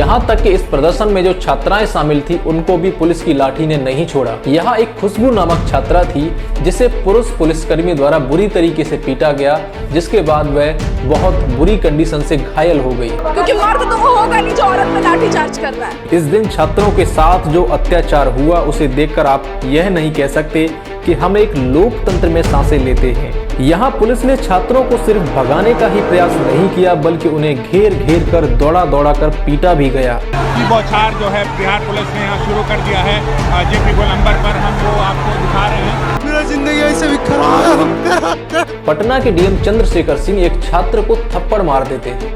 यहाँ तक कि इस प्रदर्शन में जो छात्राएं शामिल थी उनको भी पुलिस की लाठी ने नहीं छोड़ा। यहाँ एक खुशबू नामक छात्रा थी जिसे पुरुष पुलिसकर्मी द्वारा बुरी तरीके से पीटा गया, जिसके बाद वह बहुत बुरी कंडीशन से घायल हो गई। क्योंकि मर्द तो वो होगा नहीं जो औरत पे लाठी चार्ज कर रहा है। इस दिन छात्रों के साथ जो अत्याचार हुआ उसे देखकर आप यह नहीं कह सकते कि हम एक लोकतंत्र में सांसें लेते हैं। यहाँ पुलिस ने छात्रों को सिर्फ भगाने का ही प्रयास नहीं किया, बल्कि उन्हें घेर घेर कर दौड़ा दौड़ा कर पीटा भी गया। बौछार जो है बिहार पुलिस ने यहाँ शुरू कर दिया है। जेपी गोलंबर पर हम वो आपको दिखा रहे हैं। मेरा जिंदगी ऐसे भी खराब। पटना के डीएम चंद्रशेखर सिंह एक छात्र को थप्पड़ मार देते हैं।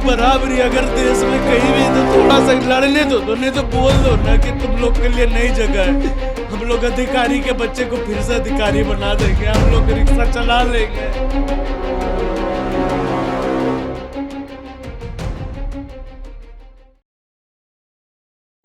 बराबरी अगर देश में कहीं भी तो थोड़ा सा लड़ने दो, नहीं तो बोल दो ना कि तुम लोग के लिए नई जगह है। हम लोग अधिकारी के बच्चे को फिर से अधिकारी बना देंगे, हम लोग रिक्शा चला लेंगे।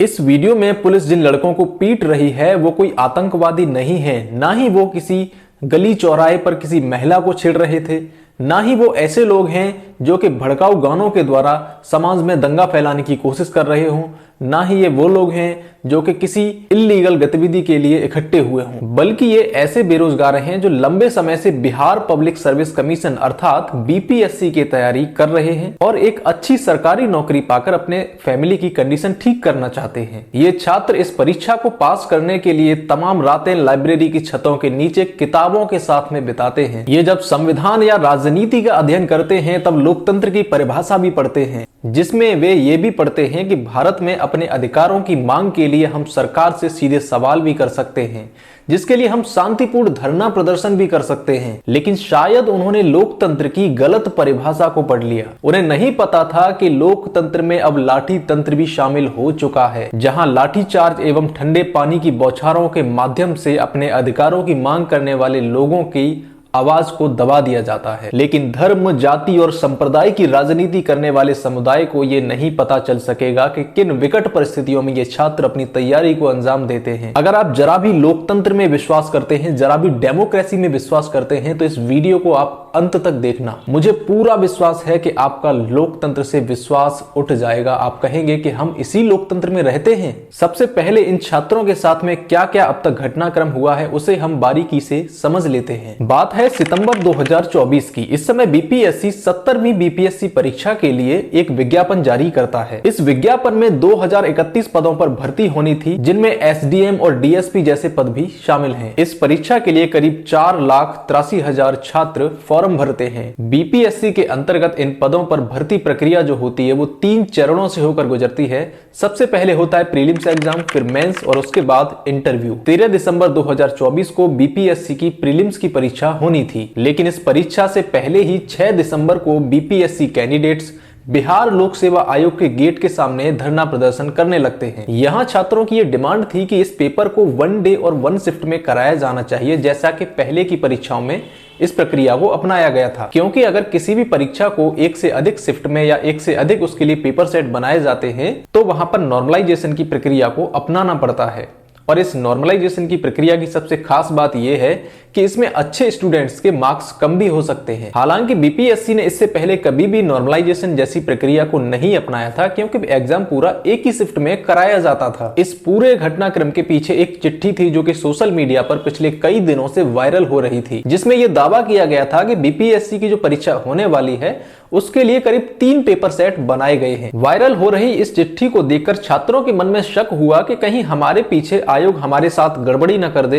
इस वीडियो में पुलिस जिन लड़कों को पीट रही है वो कोई आतंकवादी नहीं है, ना ही वो किसी गली चौराहे पर किसी महिला को छेड़ रहे थे, ना ही वो ऐसे लोग हैं जो कि भड़काऊ गानों के द्वारा समाज में दंगा फैलाने की कोशिश कर रहे हों, ना ही ये वो लोग हैं जो कि किसी इल्लीगल गतिविधि के लिए इकट्ठे हुए हों, बल्कि ये ऐसे बेरोजगार हैं जो लंबे समय से बिहार पब्लिक सर्विस कमीशन अर्थात बीपीएससी की तैयारी कर रहे हैं और एक अच्छी सरकारी नौकरी पाकर अपने फैमिली की कंडीशन ठीक करना चाहते हैं। ये छात्र इस परीक्षा को पास करने के लिए तमाम रातें लाइब्रेरी की छतों के नीचे किताबों के साथ में बिताते हैं। ये जब संविधान या राजनीति का अध्ययन करते हैं तब लोकतंत्र की परिभाषा भी पढ़ते हैं, जिसमें वे ये भी पढ़ते हैं कि भारत में अपने अधिकारों की मांग के लिए हम सरकार से सीधे सवाल भी कर सकते हैं, जिसके लिए हम शांतिपूर्ण धरना प्रदर्शन भी कर सकते हैं। लेकिन शायद उन्होंने लोकतंत्र की गलत परिभाषा को पढ़ लिया। उन्हें नहीं पता था कि लोकतंत्र में अब लाठी तंत्र भी शामिल हो चुका है, जहां लाठी चार्ज एवं ठंडे पानी की बौछारों के माध्यम से अपने अधिकारों की मांग करने वाले लोगों की आवाज को दबा दिया जाता है। लेकिन धर्म, जाति और संप्रदाय की राजनीति करने वाले समुदाय को ये नहीं पता चल सकेगा कि किन विकट परिस्थितियों में ये छात्र अपनी तैयारी को अंजाम देते हैं। अगर आप जरा भी लोकतंत्र में विश्वास करते हैं, जरा भी डेमोक्रेसी में विश्वास करते हैं, तो इस वीडियो को आप अंत तक देखना। मुझे पूरा विश्वास है कि आपका लोकतंत्र से विश्वास उठ जाएगा। आप कहेंगे कि हम इसी लोकतंत्र में रहते हैं। सबसे पहले इन छात्रों के साथ में क्या क्या अब तक घटनाक्रम हुआ है उसे हम बारीकी से समझ लेते हैं। बात है सितंबर 2024 की। इस समय बीपीएससी 70वीं बीपीएससी परीक्षा के लिए एक विज्ञापन जारी करता है। इस विज्ञापन में 2031 पदों पर भर्ती होनी थी, जिनमें एसडीएम और डीएसपी जैसे पद भी शामिल हैं। इस परीक्षा के लिए करीब 4,83,000 छात्र फॉर्म भरते हैं। बीपीएससी के अंतर्गत इन पदों पर भर्ती प्रक्रिया जो होती है वो 3 चरणों से होकर गुजरती है। सबसे पहले होता है प्रीलिम्स एग्जाम, फिर मेंस और उसके बाद इंटरव्यू। 13 दिसंबर 2024 को बीपीएससी की प्रीलिम्स की परीक्षा होनी थी, लेकिन इस परीक्षा से पहले ही 6 दिसंबर को बीपीएससी कैंडिडेट्स बिहार लोक सेवा आयोग के गेट के सामने धरना प्रदर्शन करने लगते हैं। यहाँ छात्रों की ये डिमांड थी कि इस पेपर को 1 डे और 1 शिफ्ट में कराया जाना चाहिए, जैसा कि पहले की परीक्षाओं में इस प्रक्रिया को अपनाया गया था। क्योंकि अगर किसी भी परीक्षा को एक से अधिक शिफ्ट में या एक से अधिक उसके लिए पेपर सेट बनाए जाते हैं तो वहां पर नॉर्मलाइजेशन की प्रक्रिया को अपनाना पड़ता है। और इस नॉर्मलाइजेशन की प्रक्रिया की सबसे खास बात यह है कि इसमें अच्छे स्टूडेंट्स के मार्क्स कम भी हो सकते हैं। हालांकि बीपीएससी ने इससे पहले कभी भी नॉर्मलाइजेशन जैसी प्रक्रिया को नहीं अपनाया था, क्योंकि एग्जाम पूरा एक ही शिफ्ट में कराया जाता था। इस पूरे घटनाक्रम के पीछे एक चिट्ठी थी जो कि सोशल मीडिया पर पिछले कई दिनों से वायरल हो रही थी, जिसमें यह दावा किया गया था कि बीपीएससी की जो परीक्षा होने वाली है उसके लिए करीब 3 पेपर सेट बनाए गए हैं। वायरल हो रही इस चिट्ठी को देखकर छात्रों के मन में शक हुआ कि कहीं हमारे पीछे आयोग हमारे साथ गड़बड़ी न कर दे,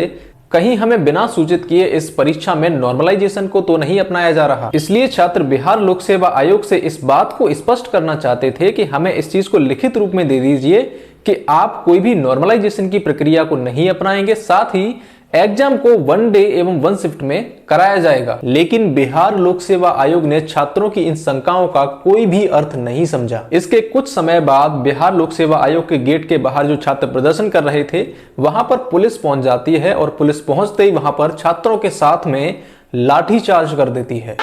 कहीं हमें बिना सूचित किए इस परीक्षा में नॉर्मलाइजेशन को तो नहीं अपनाया जा रहा। इसलिए छात्र बिहार लोक सेवा आयोग से इस बात को स्पष्ट करना चाहते थे कि हमें इस चीज को लिखित रूप में दे दीजिए कि आप कोई भी नॉर्मलाइजेशन की प्रक्रिया को नहीं अपनाएंगे, साथ ही एग्जाम को 1 डे एवं 1 शिफ्ट में कराया जाएगा। लेकिन बिहार लोक सेवा आयोग ने छात्रों की इन शंकाओं का कोई भी अर्थ नहीं समझा। इसके कुछ समय बाद बिहार लोक सेवा आयोग के गेट के बाहर जो छात्र प्रदर्शन कर रहे थे वहां पर पुलिस पहुंच जाती है और पुलिस पहुंचते ही वहां पर छात्रों के साथ में लाठीचार्ज कर देती है।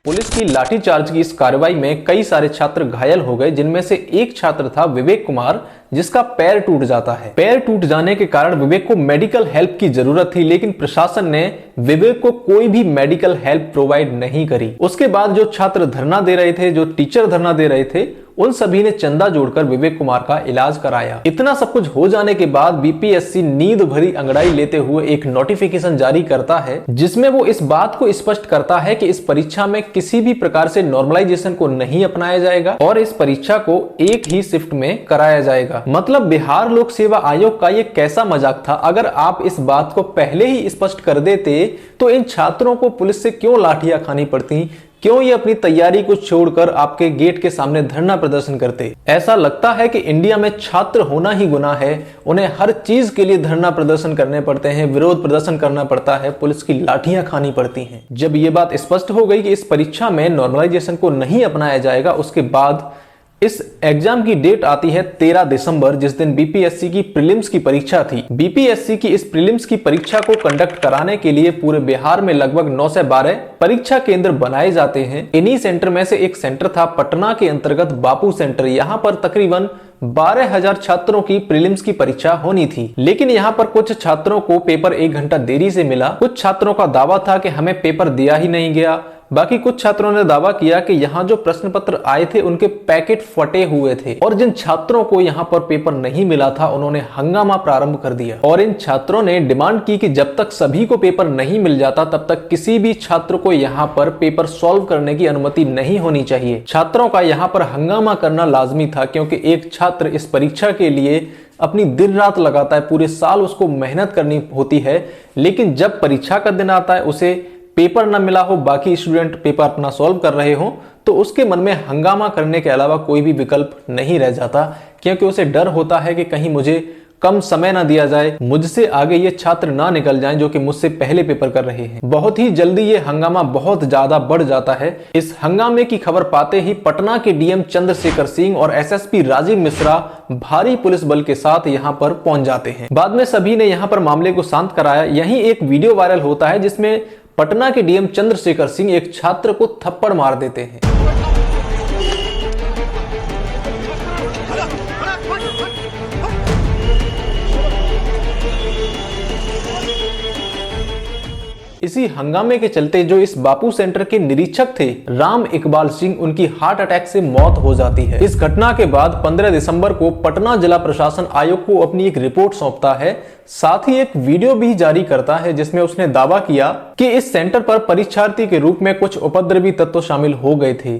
पुलिस की लाठीचार्ज की इस कार्रवाई में कई सारे छात्र घायल हो गए, जिनमें से एक छात्र था विवेक कुमार, जिसका पैर टूट जाता है। पैर टूट जाने के कारण विवेक को मेडिकल हेल्प की जरूरत थी, लेकिन प्रशासन ने विवेक को कोई भी मेडिकल हेल्प प्रोवाइड नहीं करी। उसके बाद जो छात्र धरना दे रहे थे, जो टीचर धरना दे रहे थे, उन सभी ने चंदा जोड़कर विवेक कुमार का इलाज कराया। इतना सब कुछ हो जाने के बाद बीपीएससी नींद भरी अंगड़ाई लेते हुए एक नोटिफिकेशन जारी करता है, जिसमें वो इस बात को स्पष्ट करता है कि इस परीक्षा में किसी भी प्रकार से नॉर्मलाइजेशन को नहीं अपनाया जाएगा और इस परीक्षा को एक ही शिफ्ट में कराया जाएगा। मतलब बिहार लोक सेवा आयोग का ये कैसा मजाक था। अगर आप इस बात को पहले ही स्पष्ट कर देते तो इन छात्रों को पुलिस से क्यों लाठियां खानी पड़ती, क्यों ये अपनी तैयारी को छोड़कर आपके गेट के सामने धरना प्रदर्शन करते। ऐसा लगता है कि इंडिया में छात्र होना ही गुनाह है, उन्हें हर चीज के लिए धरना प्रदर्शन करने पड़ते हैं, विरोध प्रदर्शन करना पड़ता है, पुलिस की लाठियां खानी पड़ती हैं। जब ये बात स्पष्ट हो गई कि इस परीक्षा में नॉर्मलाइजेशन को नहीं अपनाया जाएगा, उसके बाद इस एग्जाम की डेट आती है 13 दिसंबर, जिस दिन बीपीएससी की प्रीलिम्स की परीक्षा थी। बीपीएससी की इस प्रीलिम्स की परीक्षा को कंडक्ट कराने के लिए पूरे बिहार में लगभग 9 से 12 परीक्षा केंद्र बनाए जाते हैं। इन्हीं सेंटर में से एक सेंटर था पटना के अंतर्गत बापू सेंटर। यहाँ पर तकरीबन 12,000 छात्रों की प्रीलिम्स की परीक्षा होनी थी, लेकिन यहाँ पर कुछ छात्रों को पेपर 1 घंटा देरी से मिला। कुछ छात्रों का दावा था कि हमें पेपर दिया ही नहीं गया। बाकी कुछ छात्रों ने दावा किया कि यहाँ जो प्रश्न पत्र आए थे उनके पैकेट फटे हुए थे, और जिन छात्रों को यहाँ पर पेपर नहीं मिला था उन्होंने हंगामा प्रारंभ कर दिया। और इन छात्रों ने डिमांड की कि जब तक सभी को पेपर नहीं मिल जाता तब तक किसी भी छात्र को यहाँ पर पेपर सॉल्व करने की अनुमति नहीं होनी चाहिए। छात्रों का यहाँ पर हंगामा करना लाजमी था, क्योंकि एक छात्र इस परीक्षा के लिए अपनी दिन रात लगाता है, पूरे साल उसको मेहनत करनी होती है, लेकिन जब परीक्षा का दिन आता है उसे पेपर ना मिला हो, बाकी स्टूडेंट पेपर अपना सॉल्व कर रहे हो, तो उसके मन में हंगामा करने के अलावा कोई भी विकल्प नहीं रह जाता, क्योंकि उसे डर होता है कि कहीं मुझे कम समय ना दिया जाए, मुझसे आगे ये छात्र ना निकल जाएं जो कि मुझसे पहले पेपर कर रहे हैं। बहुत ही जल्दी ये हंगामा बहुत ज्यादा बढ़ जाता है। इस हंगामे की खबर पाते ही पटना के डीएम चंद्रशेखर सिंह और एसएसपी राजीव मिश्रा भारी पुलिस बल के साथ यहाँ पर पहुंच जाते हैं। बाद में सभी ने यहाँ पर मामले को शांत कराया। यहीं एक वीडियो वायरल होता है जिसमें पटना के डीएम चंद्रशेखर सिंह एक छात्र को थप्पड़ मार देते हैं। इसी हंगामे के चलते जो इस बापू सेंटर के निरीक्षक थे राम इकबाल सिंह, उनकी हार्ट अटैक से मौत हो जाती है। इस घटना के बाद 15 दिसंबर को पटना जिला प्रशासन आयोग को अपनी एक रिपोर्ट सौंपता है, साथ ही एक वीडियो भी जारी करता है जिसमें उसने दावा किया कि इस सेंटर पर परीक्षार्थी के रूप में कुछ उपद्रवी तत्व शामिल हो गए थे,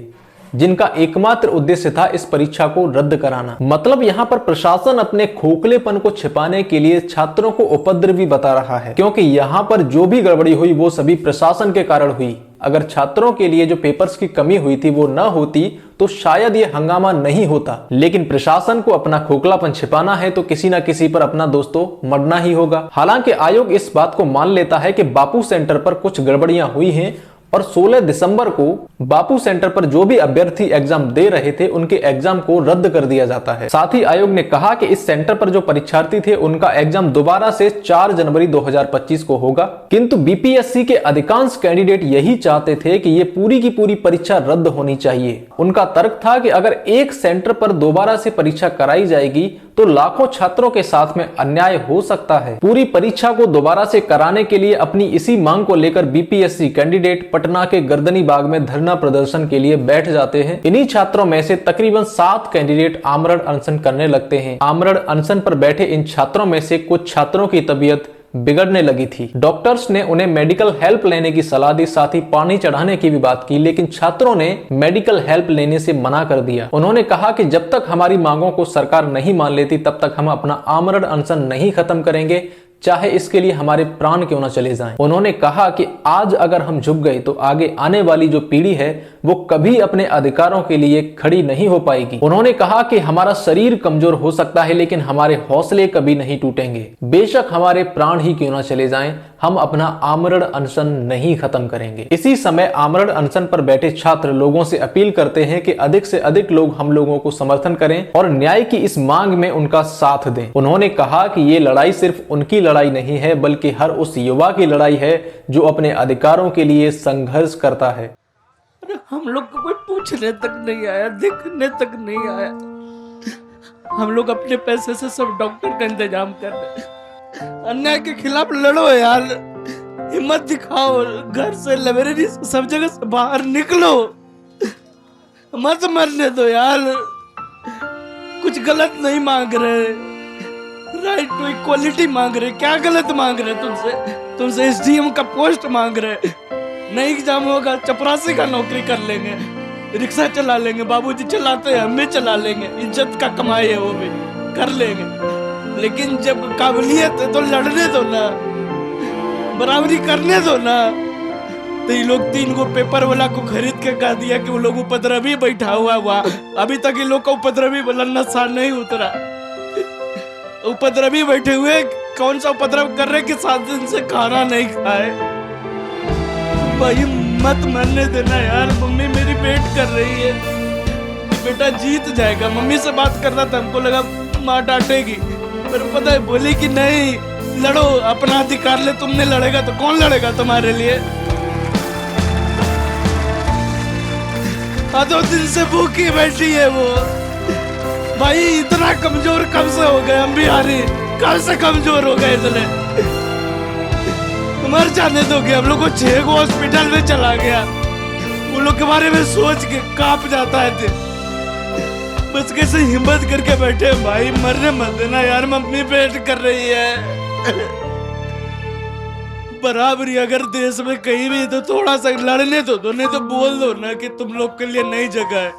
जिनका एकमात्र उद्देश्य था इस परीक्षा को रद्द कराना। मतलब यहाँ पर प्रशासन अपने खोखलेपन को छिपाने के लिए छात्रों को उपद्रवी बता रहा है, क्योंकि यहाँ पर जो भी गड़बड़ी हुई वो सभी प्रशासन के कारण हुई। अगर छात्रों के लिए जो पेपर्स की कमी हुई थी वो न होती तो शायद ये हंगामा नहीं होता, लेकिन प्रशासन को अपना खोखलापन छिपाना है तो किसी न किसी पर अपना दोष तो मरना ही होगा। हालांकि आयोग इस बात को मान लेता है कि बापू सेंटर पर कुछ गड़बड़ियां हुई हैं और 16 दिसंबर को बापू सेंटर पर जो भी अभ्यर्थी एग्जाम दे रहे थे उनके एग्जाम को रद्द कर दिया जाता है। साथ ही आयोग ने कहा कि इस सेंटर पर जो परीक्षार्थी थे उनका एग्जाम दोबारा से 4 जनवरी 2025 को होगा। किंतु बीपीएससी के अधिकांश कैंडिडेट यही चाहते थे कि ये पूरी की पूरी परीक्षा रद्द होनी चाहिए। उनका तर्क था कि अगर एक सेंटर पर दोबारा से परीक्षा कराई जाएगी तो लाखों छात्रों के साथ में अन्याय हो सकता है। पूरी परीक्षा को दोबारा से कराने के लिए अपनी इसी मांग को लेकर बीपीएससी कैंडिडेट पटना के गर्दनी बाग में धरना प्रदर्शन के लिए बैठ जाते हैं। इन्हीं छात्रों में से तकरीबन 7 कैंडिडेट आमरण अनशन करने लगते हैं। आमरण अनशन पर बैठे इन छात्रों में से कुछ छात्रों की तबीयत बिगड़ने लगी थी। डॉक्टर्स ने उन्हें मेडिकल हेल्प लेने की सलाह दी, साथ ही पानी चढ़ाने की भी बात की, लेकिन छात्रों ने मेडिकल हेल्प लेने से मना कर दिया। उन्होंने कहा कि जब तक हमारी मांगों को सरकार नहीं मान लेती तब तक हम अपना आमरण अनशन नहीं खत्म करेंगे। चाहे इसके लिए हमारे प्राण क्यों न चले जाएं। उन्होंने कहा कि आज अगर हम झुक गए तो आगे आने वाली जो पीढ़ी है वो कभी अपने अधिकारों के लिए खड़ी नहीं हो पाएगी। उन्होंने कहा कि हमारा शरीर कमजोर हो सकता है लेकिन हमारे हौसले कभी नहीं टूटेंगे। बेशक हमारे प्राण ही क्यों न चले जाएं, हम अपना आमरण अनशन नहीं खत्म करेंगे। इसी समय आमरण अनशन पर बैठे छात्र लोगों से अपील करते हैं कि अधिक से अधिक लोग हम लोगों को समर्थन करें और न्याय की इस मांग में उनका साथ दें। उन्होंने कहा कि ये लड़ाई सिर्फ उनकी लड़ाई नहीं है बल्कि हर उस युवा की लड़ाई है जो अपने अधिकारों के लिए संघर्ष करता है। अरे हम लोग को कोई पूछने तक नहीं आया, देखने तक नहीं आया। हम लोग अपने पैसे से सब डॉक्टर का इंतजाम कर रहे हैं। अन्याय के खिलाफ लड़ो यार, हिम्मत दिखाओ, घर से लाइब्रेरी से सब जगह से बाहर निकलो, मत मरने दो यार। कुछ गलत नहीं मांग रहे, राइट टू इक्वालिटी मांग रहे। क्या गलत मांग रहे तुमसे एसडीएम का पोस्ट मांग रहे। नहीं एग्जाम होगा चपरासी का नौकरी कर लेंगे, रिक्शा चला लेंगे, बाबूजी चलाते हैं हम भी चला लेंगे, इज्जत का कमाई है वो भी कर लेंगे। लेकिन जब काबिलियत है तो लड़ने दो ना, बराबरी करने दो ना। तो ये लोग 3 गो पेपर वाला को खरीद के कह दिया कि वो लोग उपद्रवी बैठा हुआ हुआ। अभी तक ये लोग का उपद्रवी वाला नशा नहीं उतरा। उपद्रवी बैठे हुए कौन सा उपद्रव कर रहे कि 7 दिन से खाना नहीं खाए। भाई मत मरने देना यार, मम्मी मेरी वेट कर रही है, बेटा जीत जाएगा। मम्मी से बात कर रहा था, हमको लगा माँ डांटेगी, पर पता है बोली कि नहीं लड़ो, अपना अधिकार ले। तुमने लड़ेगा तो कौन लड़ेगा तुम्हारे लिए? 2 दिन से भूखी बैठी है वो। भाई इतना कमजोर कब से हो गए हम बिहारी? कब से कमजोर हो गए इतने? मर जाने दोगे? हम लोग को 6 गो हॉस्पिटल में चला गया, उन लोग के बारे में सोच के कांप जाता है दिल। बस कैसे हिम्मत करके बैठे भाई, मरने मत देना यार, मम्मी वेट कर रही है। बराबरी अगर देश में कहीं भी तो थोड़ा सा लड़ने दो, नहीं तो बोल दो ना कि तुम लोग के लिए नई जगह है।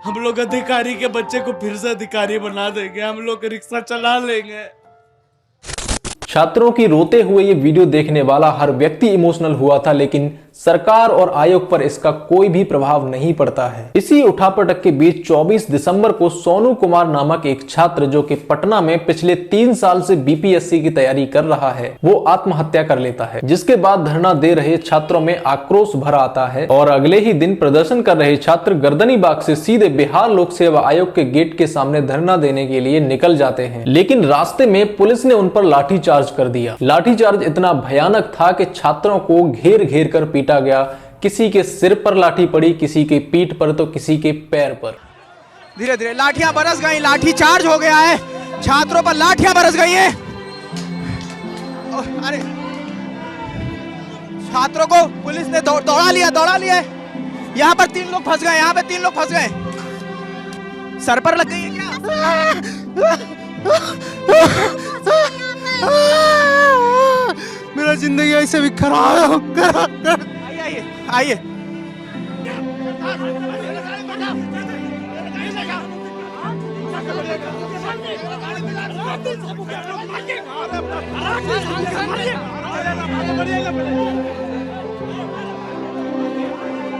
हम लोग अधिकारी के बच्चे को फिर से अधिकारी बना देंगे, हम लोग रिक्शा चला लेंगे। छात्रों की रोते हुए ये वीडियो देखने वाला हर व्यक्ति इमोशनल हुआ था, लेकिन सरकार और आयोग पर इसका कोई भी प्रभाव नहीं पड़ता है। इसी उठापटक के बीच 24 दिसंबर को सोनू कुमार नामक एक छात्र जो कि पटना में पिछले 3 साल से बीपीएससी की तैयारी कर रहा है, वो आत्महत्या कर लेता है। जिसके बाद धरना दे रहे छात्रों में आक्रोश भरा आता है और अगले ही दिन प्रदर्शन कर रहे छात्र गर्दनीबाग से सीधे बिहार लोक सेवा आयोग के गेट के सामने धरना देने के लिए निकल जाते हैं। लेकिन रास्ते में पुलिस ने उन पर लाठीचार्ज कर दिया। लाठीचार्ज इतना भयानक था कि छात्रों को घेर घेर कर पीटा गया। किसी के सिर पर लाठी पड़ी, किसी के पीठ पर तो किसी के पैर पर। धीरे धीरे लाठियां बरस गई, लाठी चार्ज हो गया है, छात्रों पर लाठियां बरस गई हैं। अरे छात्रों को पुलिस ने दौड़ा लिया। यहाँ पर 3 लोग फंस गए, यहाँ पे 3 लोग फंस गए। सर पर लग गई है क्या? मेरा जिंदगी ऐसे भी खराब है। आइए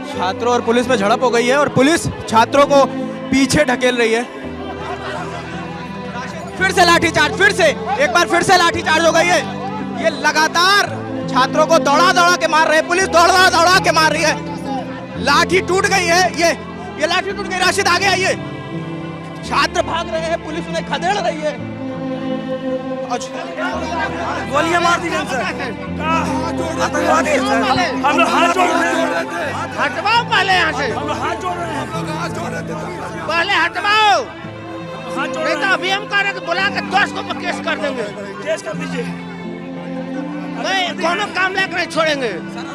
छात्रों और पुलिस में झड़प हो गई है और पुलिस छात्रों को पीछे ढकेल रही है। फिर से लाठीचार्ज, एक बार फिर से लाठीचार्ज हो गई है। ये लगातार छात्रों को दौड़ा के मार रहे हैं, पुलिस दौड़ा के मार रही है। लाठी टूट गई है, ये लाठी टूट गई। राशिद आगे आइए। छात्र भाग रहे हैं, पुलिस उन्हें खदेड़ रही है। गोलियां मार दी सर। आतंकवादी हम लोग हाथ जोड़ रहे हैं। हटवाओ पहले यहाँ से, पहले हटवाओ। नहीं तो अभी हम कह रहे हैं बुला के 10 को केस कर देंगे। केस कर दीजिए, कोनो काम लायक नहीं छोड़ेंगे।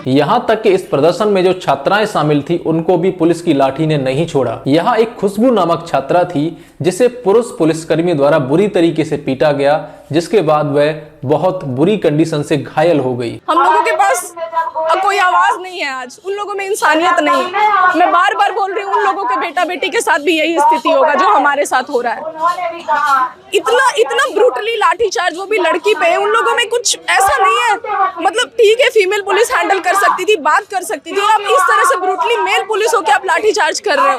यहाँ तक कि इस प्रदर्शन में जो छात्राएं शामिल थी उनको भी पुलिस की लाठी ने नहीं छोड़ा। यहाँ एक खुशबू नामक छात्रा थी जिसे पुरुष पुलिसकर्मी द्वारा बुरी तरीके से पीटा गया, जिसके बाद वह बहुत बुरी कंडीशन से घायल हो गई। हम लोगों के पास पास कोई आवाज नहीं है। आज उन लोगों में इंसानियत नहीं। मैं बार बार बोल रही हूँ, उन लोगों के बेटा बेटी के साथ भी यही स्थिति होगा जो हमारे साथ हो रहा है। इतना ब्रूटली लाठीचार्ज, वो भी लड़की पे। उन लोगों में कुछ ऐसा नहीं है, मतलब ठीक है फीमेल पुलिस हैंडल कर सकती थी, बात कर सकती थी, आप इस तरह से ब्रूटली मेल पुलिस होकर आप लाठीचार्ज कर रहे हो।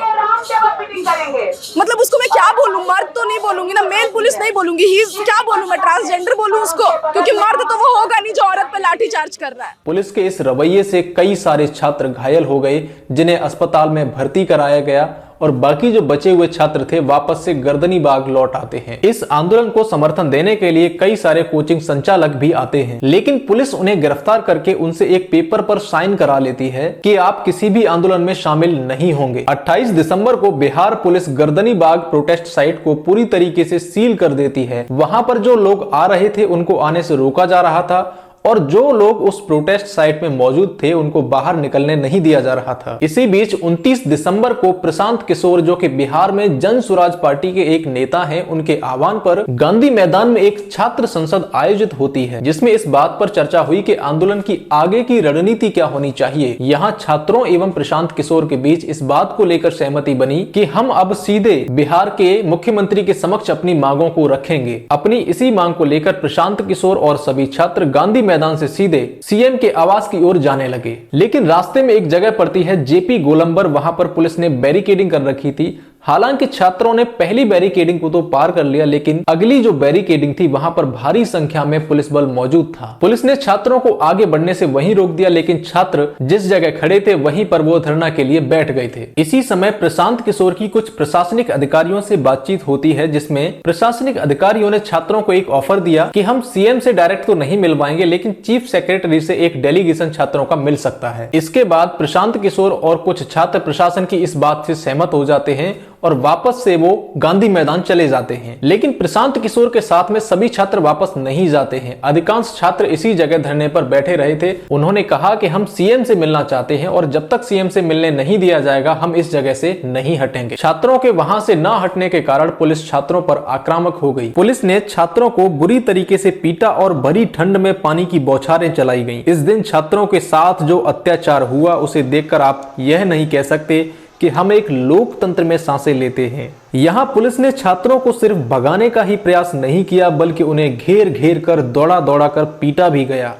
मतलब उसको मैं क्या बोलूं? मर्द तो नहीं बोलूंगी ना, मेल पुलिस नहीं बोलूंगी, क्या बोलूं मैं? ट्रांसजेंडर बोलूं उसको? क्योंकि मर्द तो वो होगा नहीं जो औरत पे लाठीचार्ज कर रहा है। पुलिस के इस रवैये से कई सारे छात्र घायल हो गए, जिन्हें अस्पताल में भर्ती कराया गया और बाकी जो बचे हुए छात्र थे वापस से गर्दनी बाग लौट आते हैं। इस आंदोलन को समर्थन देने के लिए कई सारे कोचिंग संचालक भी आते हैं, लेकिन पुलिस उन्हें गिरफ्तार करके उनसे एक पेपर पर साइन करा लेती है कि आप किसी भी आंदोलन में शामिल नहीं होंगे। 28 दिसंबर को बिहार पुलिस गर्दनी बाग प्रोटेस्ट साइट को पूरी तरीके से सील कर देती है। वहां पर जो लोग आ रहे थे उनको आने से रोका जा रहा था और जो लोग उस प्रोटेस्ट साइट में मौजूद थे उनको बाहर निकलने नहीं दिया जा रहा था। इसी बीच 29 दिसंबर को प्रशांत किशोर, जो कि बिहार में जन स्वराज पार्टी के एक नेता हैं, उनके आह्वान पर गांधी मैदान में एक छात्र संसद आयोजित होती है, जिसमें इस बात पर चर्चा हुई कि आंदोलन की आगे की रणनीति क्या होनी चाहिए। यहाँ छात्रों एवं प्रशांत किशोर के बीच इस बात को लेकर सहमति बनी कि हम अब सीधे बिहार के मुख्यमंत्री के समक्ष अपनी मांगों को रखेंगे। अपनी इसी मांग को लेकर प्रशांत किशोर और सभी छात्र गांधी मैदान से सीधे सीएम के आवास की ओर जाने लगे, लेकिन रास्ते में एक जगह पड़ती है जेपी गोलंबर। वहां पर पुलिस ने बैरिकेडिंग कर रखी थी। हालांकि छात्रों ने पहली बैरिकेडिंग को तो पार कर लिया, लेकिन अगली जो बैरिकेडिंग थी वहां पर भारी संख्या में पुलिस बल मौजूद था। पुलिस ने छात्रों को आगे बढ़ने से वहीं रोक दिया, लेकिन छात्र जिस जगह खड़े थे वहीं पर वो धरना के लिए बैठ गए थे। इसी समय प्रशांत किशोर की कुछ प्रशासनिक अधिकारियों से बातचीत होती है, जिसमें प्रशासनिक अधिकारियों ने छात्रों को एक ऑफर दिया कि हम सीएम से डायरेक्ट तो नहीं मिलवाएंगे, लेकिन चीफ सेक्रेटरी से एक डेलीगेशन छात्रों का मिल सकता है। इसके बाद प्रशांत किशोर और कुछ छात्र प्रशासन की इस बात से सहमत हो जाते हैं और वापस से वो गांधी मैदान चले जाते हैं। लेकिन प्रशांत किशोर के साथ में सभी छात्र वापस नहीं जाते हैं। अधिकांश छात्र इसी जगह धरने पर बैठे रहे थे। उन्होंने कहा कि हम सीएम से मिलना चाहते हैं और जब तक सीएम से मिलने नहीं दिया जाएगा हम इस जगह से नहीं हटेंगे। छात्रों के वहां से न हटने के कारण पुलिस छात्रों पर आक्रामक हो गई। पुलिस ने छात्रों को बुरी तरीके से पीटा और भरी ठंड में पानी की बौछारें चलाई गई। इस दिन छात्रों के साथ जो अत्याचार हुआ उसे देखकर आप यह नहीं कह सकते कि हम एक लोकतंत्र में सांसें लेते हैं। यहाँ पुलिस ने छात्रों को सिर्फ भगाने का ही प्रयास नहीं किया, बल्कि उन्हें घेर घेर कर दौड़ा दौड़ा कर पीटा भी गया।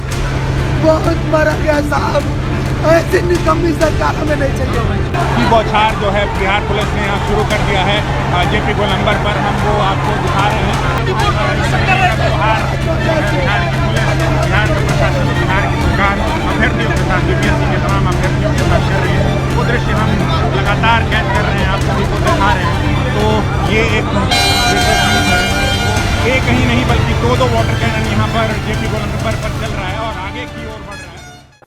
बहुत मारा गया साहब, ऐसे निकम्मी सरकार हमें नहीं चाहिए। की बौछार जो है बिहार पुलिस ने यहाँ शुरू कर दिया है। जेपी गोलंबर पर हम वो आपको दिखा रहे हैं। बिहार के प्रशासन, बिहार की सरकार अभ्यर्थियों के साथ, यूपीएससी के तमाम अभ्यर्थियों के साथ कर रही है। वो दृश्य हम लगातार कैद कर रहे हैं, आप सभी को दिखा रहे हैं। तो ये एक ही नहीं बल्कि दो वाटर कैनन यहाँ पर जेपी गोलंबर पर चल रहा है और आगे की ओर बढ़ रहा है।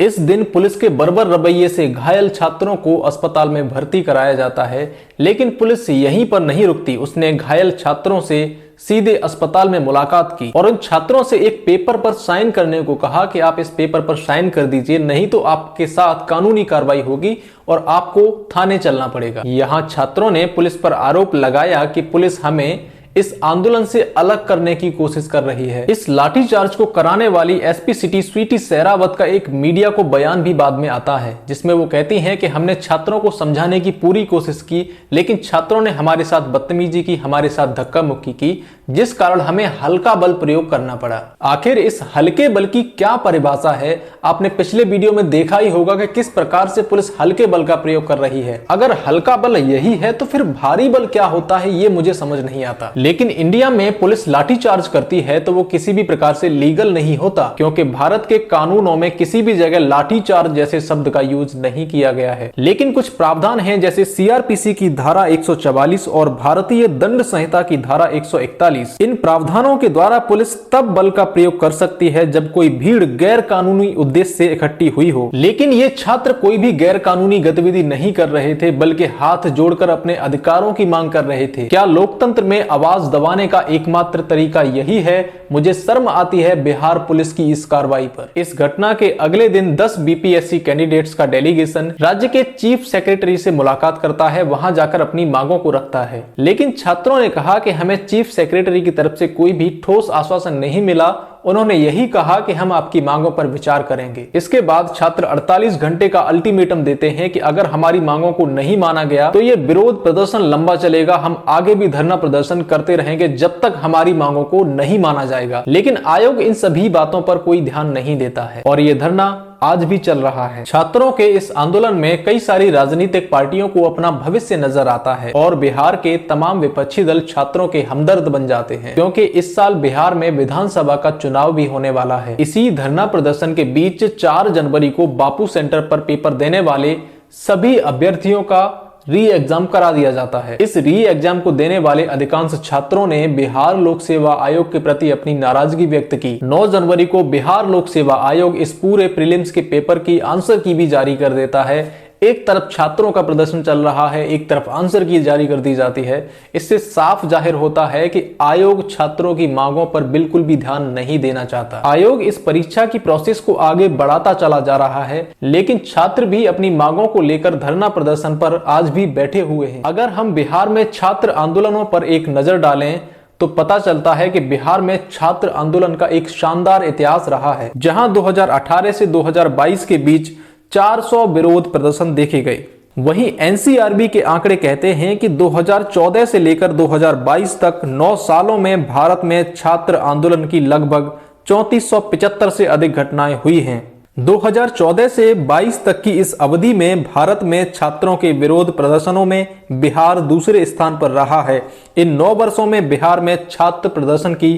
इस दिन पुलिस के बर्बर रवैये से घायल छात्रों को अस्पताल में भर्ती कराया जाता है, लेकिन पुलिस यहीं पर नहीं रुकती। उसने घायल छात्रों से सीधे अस्पताल में मुलाकात की और उन छात्रों से एक पेपर पर साइन करने को कहा कि आप इस पेपर पर साइन कर दीजिए, नहीं तो आपके साथ कानूनी कार्रवाई होगी और आपको थाने चलना पड़ेगा। यहाँ छात्रों ने पुलिस पर आरोप लगाया कि पुलिस हमें इस आंदोलन से अलग करने की कोशिश कर रही है। इस लाठीचार्ज को कराने वाली एसपी सिटी स्वीटी सहरावत का एक मीडिया को बयान भी बाद में आता है, जिसमें वो कहती हैं कि हमने छात्रों को समझाने की पूरी कोशिश की, लेकिन छात्रों ने हमारे साथ बदतमीजी की, हमारे साथ धक्का मुक्की की, जिस कारण हमें हल्का बल प्रयोग करना पड़ा। आखिर इस हल्के बल की क्या परिभाषा है? आपने पिछले वीडियो में देखा ही होगा कि किस प्रकार से पुलिस हल्के बल का प्रयोग कर रही है। अगर हल्का बल यही है तो फिर भारी बल क्या होता है, ये मुझे समझ नहीं आता। लेकिन इंडिया में पुलिस लाठीचार्ज करती है तो वो किसी भी प्रकार से लीगल नहीं होता, क्योंकि भारत के कानूनों में किसी भी जगह लाठीचार्ज जैसे शब्द का यूज नहीं किया गया है। लेकिन कुछ प्रावधान हैं, जैसे सीआरपीसी की धारा 144 और भारतीय दंड संहिता की धारा 141। इन प्रावधानों के द्वारा पुलिस तब बल का प्रयोग कर सकती है जब कोई भीड़ गैर कानूनी उद्देश्य से इकट्ठी हुई हो। लेकिन ये छात्र कोई भी गैर कानूनी गतिविधि नहीं कर रहे थे, बल्कि हाथ जोड़कर अपने अधिकारों की मांग कर रहे थे। क्या लोकतंत्र में आवाज दबाने का एकमात्र तरीका यही है? मुझे शर्म आती है बिहार पुलिस की इस कार्रवाई पर। इस घटना के अगले दिन 10 बीपीएससी कैंडिडेट्स का डेलीगेशन राज्य के चीफ सेक्रेटरी से मुलाकात करता है, वहां जाकर अपनी मांगों को रखता है। लेकिन छात्रों ने कहा कि हमें चीफ सेक्रेटरी की तरफ से कोई भी ठोस आश्वासन नहीं मिला उन्होंने यही कहा कि हम आपकी मांगों पर विचार करेंगे। इसके बाद छात्र 48 घंटे का अल्टीमेटम देते हैं कि अगर हमारी मांगों को नहीं माना गया तो ये विरोध प्रदर्शन लंबा चलेगा, हम आगे भी धरना प्रदर्शन करते रहेंगे जब तक हमारी मांगों को नहीं माना जाएगा। लेकिन आयोग इन सभी बातों पर कोई ध्यान नहीं देता है और ये धरना आज भी चल रहा है। छात्रों के इस आंदोलन में कई सारी राजनीतिक पार्टियों को अपना भविष्य नजर आता है और बिहार के तमाम विपक्षी दल छात्रों के हमदर्द बन जाते हैं, क्योंकि इस साल बिहार में विधानसभा का चुनाव भी होने वाला है। इसी धरना प्रदर्शन के बीच 4 जनवरी को बापू सेंटर पर पेपर देने वाले सभी अभ्यर्थियों का री एग्जाम करा दिया जाता है। इस री एग्जाम को देने वाले अधिकांश छात्रों ने बिहार लोक सेवा आयोग के प्रति अपनी नाराजगी व्यक्त की। 9 जनवरी को बिहार लोक सेवा आयोग इस पूरे प्रीलिम्स के पेपर की आंसर की भी जारी कर देता है। एक तरफ छात्रों का प्रदर्शन चल रहा है, एक तरफ आंसर की जारी कर दी जाती है। इससे साफ जाहिर होता है कि आयोग छात्रों की मांगों पर बिल्कुल भी ध्यान नहीं देना चाहता। आयोग इस परीक्षा की प्रोसेस को आगे बढ़ाता चला जा रहा है, लेकिन छात्र भी अपनी मांगों को लेकर धरना प्रदर्शन पर आज भी बैठे हुए हैं। अगर हम बिहार में छात्र आंदोलनों पर एक नजर डालें तो पता चलता है कि बिहार में छात्र आंदोलन का एक शानदार इतिहास रहा है, जहां 2018 से 2022 के बीच 400 विरोध प्रदर्शन देखे गए। वहीं एनसीआरबी के आंकड़े कहते हैं कि 2014 से लेकर 2022 तक 9 सालों में भारत में छात्र आंदोलन की लगभग 3475 से अधिक घटनाएं हुई हैं। 2014 से 22 तक की इस अवधि में भारत में छात्रों के विरोध प्रदर्शनों में बिहार दूसरे स्थान पर रहा है। इन 9 वर्षों में बिहार में छात्र प्रदर्शन की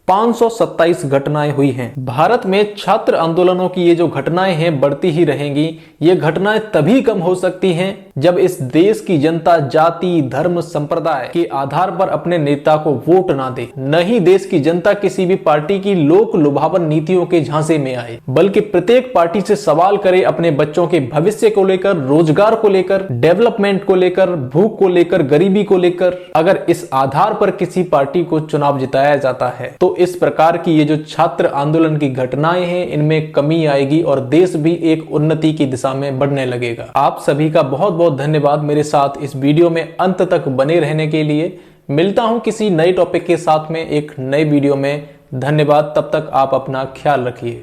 527 घटनाएं हुई हैं। भारत में छात्र आंदोलनों की ये जो घटनाएं हैं बढ़ती ही रहेंगी। ये घटनाएं तभी कम हो सकती हैं जब इस देश की जनता जाति, धर्म, संप्रदाय के आधार पर अपने नेता को वोट ना दे। न ही देश की जनता किसी भी पार्टी की लोक लुभावन नीतियों के झांसे में आए, बल्कि प्रत्येक पार्टी से सवाल करे अपने बच्चों के भविष्य को लेकर, रोजगार को लेकर, डेवलपमेंट को लेकर, भूख को लेकर, गरीबी को लेकर। अगर इस आधार पर किसी पार्टी को चुनाव जिताया जाता है तो इस प्रकार की ये जो छात्र आंदोलन की घटनाएं हैं इनमें कमी आएगी और देश भी एक उन्नति की दिशा में बढ़ने लगेगा। आप सभी का बहुत बहुत धन्यवाद मेरे साथ इस वीडियो में अंत तक बने रहने के लिए। मिलता हूं किसी नए टॉपिक के साथ में एक नए वीडियो में। धन्यवाद, तब तक आप अपना ख्याल रखिए।